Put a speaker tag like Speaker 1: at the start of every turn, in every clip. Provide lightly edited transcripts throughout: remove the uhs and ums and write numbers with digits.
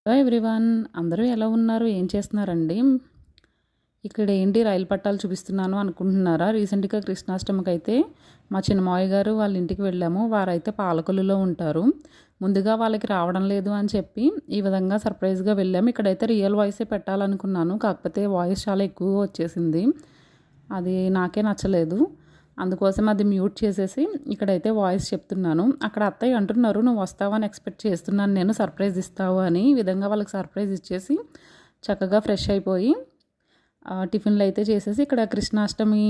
Speaker 1: Hello everyone, అందరూ ఎలా ఉన్నారు? ఏం చేస్తున్నారండి? ఇక్కడ ఏంటి రైలు పట్టాలు చూపిస్తున్నాను అనుకుంటున్నారా? రీసెంట్గా కృష్ణాష్టమికి అయితే మా చిన్నమావయ్య గారు వాళ్ళ ఇంటికి వెళ్ళాము. వారైతే పాలకొల్లులో ఉంటారు. ముందుగా వాళ్ళకి రావడం లేదు అని చెప్పి ఈ విధంగా సర్ప్రైజ్గా వెళ్ళాము. ఇక్కడైతే రియల్ వాయిసే పెట్టాలనుకున్నాను, కాకపోతే వాయిస్ చాలా ఎక్కువగా వచ్చేసింది. అది నాకే నచ్చలేదు. అందుకోసం అది మ్యూట్ చేసేసి ఇక్కడైతే వాయిస్ చెప్తున్నాను. అక్కడ అత్తయ్య అంటున్నారు, నువ్వు వస్తావని ఎక్స్పెక్ట్ చేస్తున్నాను, నేను సర్ప్రైజ్ ఇస్తావు అని. ఈ విధంగా వాళ్ళకి సర్ప్రైజ్ ఇచ్చేసి చక్కగా ఫ్రెష్ అయిపోయి టిఫిన్లు అయితే చేసేసి ఇక్కడ కృష్ణాష్టమి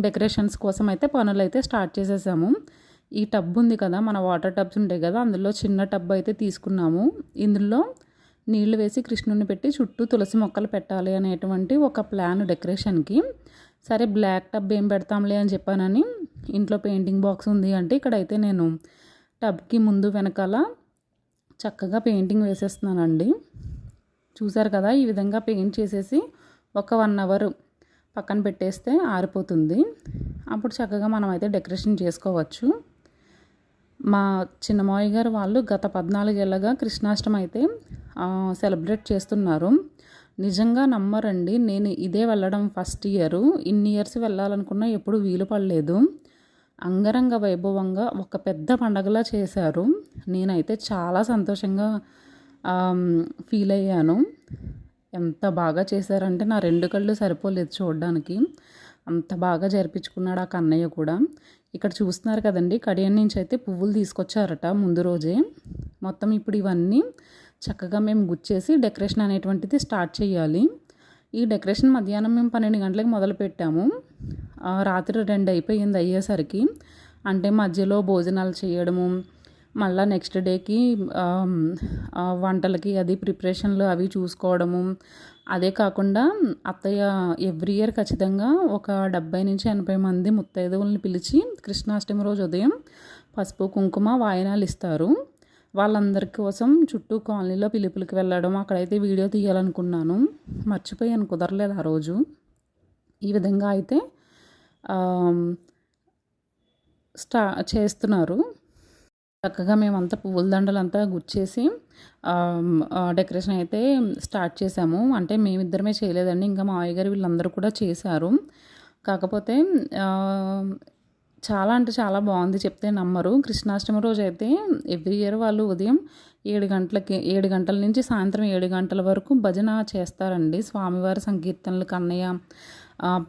Speaker 1: డెకరేషన్స్ కోసం అయితే పనులు అయితే స్టార్ట్ చేసేసాము. ఈ టబ్ ఉంది కదా, మన వాటర్ టబ్స్ ఉంటాయి కదా, అందులో చిన్న టబ్ అయితే తీసుకున్నాము. ఇందులో నీళ్లు వేసి కృష్ణుని పెట్టి చుట్టూ తులసి మొక్కలు పెట్టాలి అనేటువంటి ఒక ప్లాన్ డెకరేషన్కి. సరే బ్లాక్ టబ్ ఏం పెడతాంలే అని చెప్పానని ఇంట్లో పెయింటింగ్ బాక్స్ ఉంది అంటే ఇక్కడైతే నేను టబ్కి ముందు వెనకాల చక్కగా పెయింటింగ్ వేసేస్తున్నానండి. చూసారు కదా, ఈ విధంగా పెయింట్ చేసేసి ఒక 1 అవర్ పక్కన పెట్టేస్తే ఆరిపోతుంది. అప్పుడు చక్కగా మనం అయితే డెకరేషన్ చేసుకోవచ్చు. మా చిన్నమావయ్య గారు వాళ్ళు గత 14 ఏళ్ళగా కృష్ణాష్టమి అయితే సెలబ్రేట్ చేస్తున్నారు. నిజంగా నమ్మరండి, నేను ఇదే వెళ్ళడం ఫస్ట్ ఇయర్. ఇన్ని ఇయర్స్ వెళ్ళాలనుకున్నా ఎప్పుడు వీలు పడలేదు. అంగరంగ వైభవంగా ఒక పెద్ద పండగలా చేశారు. నేనైతే చాలా సంతోషంగా ఫీల్ అయ్యాను. ఎంత బాగా చేశారంటే నా 2 కళ్ళు సరిపోలేదు చూడడానికి. అంత బాగా జరిపించుకున్నాడు ఆ కన్నయ్య కూడా. ఇక్కడ చూస్తున్నారు కదండి, కడియం నుంచి అయితే పువ్వులు తీసుకొచ్చారట ముందు రోజే. మొత్తం ఇప్పుడు ఇవన్నీ చక్కగా మేము గుచ్చేసి డెకరేషన్ అనేటువంటిది స్టార్ట్ చేయాలి. ఈ డెకరేషన్ మధ్యాహ్నం మేము 12 గంటలకు మొదలుపెట్టాము. రాత్రి 2 అయిపోయింది అయ్యేసరికి. అంటే మధ్యలో భోజనాలు చేయడము, మళ్ళీ నెక్స్ట్ డేకి వంటలకి అది ప్రిపరేషన్లు అవి చూసుకోవడము. అదే కాకుండా అత్తయ్య ఎవ్రీ ఇయర్ ఖచ్చితంగా ఒక 70 నుంచి 80 మంది ముత్తైదువుల్ని పిలిచి కృష్ణాష్టమి రోజు ఉదయం పసుపు కుంకుమ వాయనాలు ఇస్తారు. వాళ్ళందరి కోసం చుట్టూ కాలనీలో పిలుపులకి వెళ్ళడం, అక్కడైతే వీడియో తీయాలనుకున్నాను, మర్చిపోయాను, కుదరలేదు ఆ రోజు. ఈ విధంగా అయితే చేస్తున్నారు. చక్కగా మేమంతా పువ్వుల దండలంతా గుచ్చేసి డెకరేషన్ అయితే స్టార్ట్ చేసాము. అంటే మేమిద్దరమే చేయలేదండి, ఇంకా మా మావయ్య గారు వీళ్ళందరూ కూడా చేశారు. కాకపోతే చాలా అంటే చాలా బాగుంది, చెప్తే నమ్మరు. కృష్ణాష్టమి రోజు అయితే ఎవ్రీ ఇయర్ వాళ్ళు ఉదయం 7 గంటల నుంచి సాయంత్రం 7 గంటల వరకు భజన చేస్తారండి. స్వామివారి సంకీర్తనలు, కన్నయ్య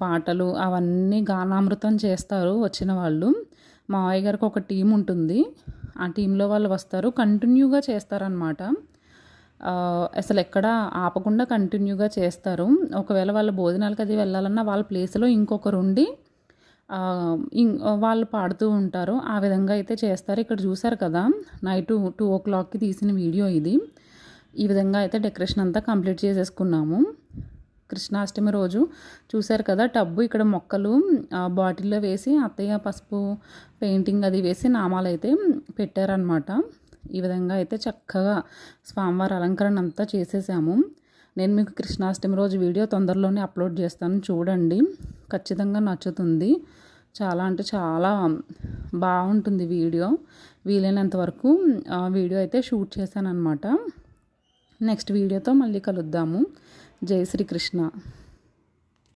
Speaker 1: పాటలు అవన్నీ గానామృతం చేస్తారు వచ్చిన వాళ్ళు. మా మావయ్య గారికి ఒక టీం ఉంటుంది, ఆ టీంలో వాళ్ళు వస్తారు, కంటిన్యూగా చేస్తారనమాట. అసలు ఎక్కడ ఆపకుండా కంటిన్యూగా చేస్తారు. ఒకవేళ వాళ్ళ భోజనాలకు అది వెళ్ళాలన్నా వాళ్ళ ప్లేస్లో ఇంకొకరు ఉండి వాళ్ళు పాడుతూ ఉంటారు. ఆ విధంగా అయితే చేస్తారు. ఇక్కడ చూసారు కదా, నైట్ 2 o'clockకి తీసిన వీడియో ఇది. ఈ విధంగా అయితే డెకరేషన్ అంతా కంప్లీట్ చేసేసుకున్నాము. కృష్ణాష్టమి రోజు చూసారు కదా, టబ్బు ఇక్కడ మొక్కలు బాటిల్లో వేసి అత్తయ్య పసుపు పెయింటింగ్ అది వేసి నామాలు అయితే పెట్టారనమాట. ఈ విధంగా అయితే చక్కగా స్వామివారి అలంకరణ అంతా చేసేసాము. నేను మీకు కృష్ణాష్టమి రోజు వీడియో తొందరలోనే అప్లోడ్ చేస్తాను, చూడండి, ఖచ్చితంగా నచ్చుతుంది. చాలా అంటే చాలా బాగుంటుంది వీడియో. వీలైనంత వరకు వీడియో అయితే షూట్ చేశాను అనమాట. నెక్స్ట్ వీడియోతో మళ్ళీ కలుద్దాము. జై శ్రీకృష్ణ.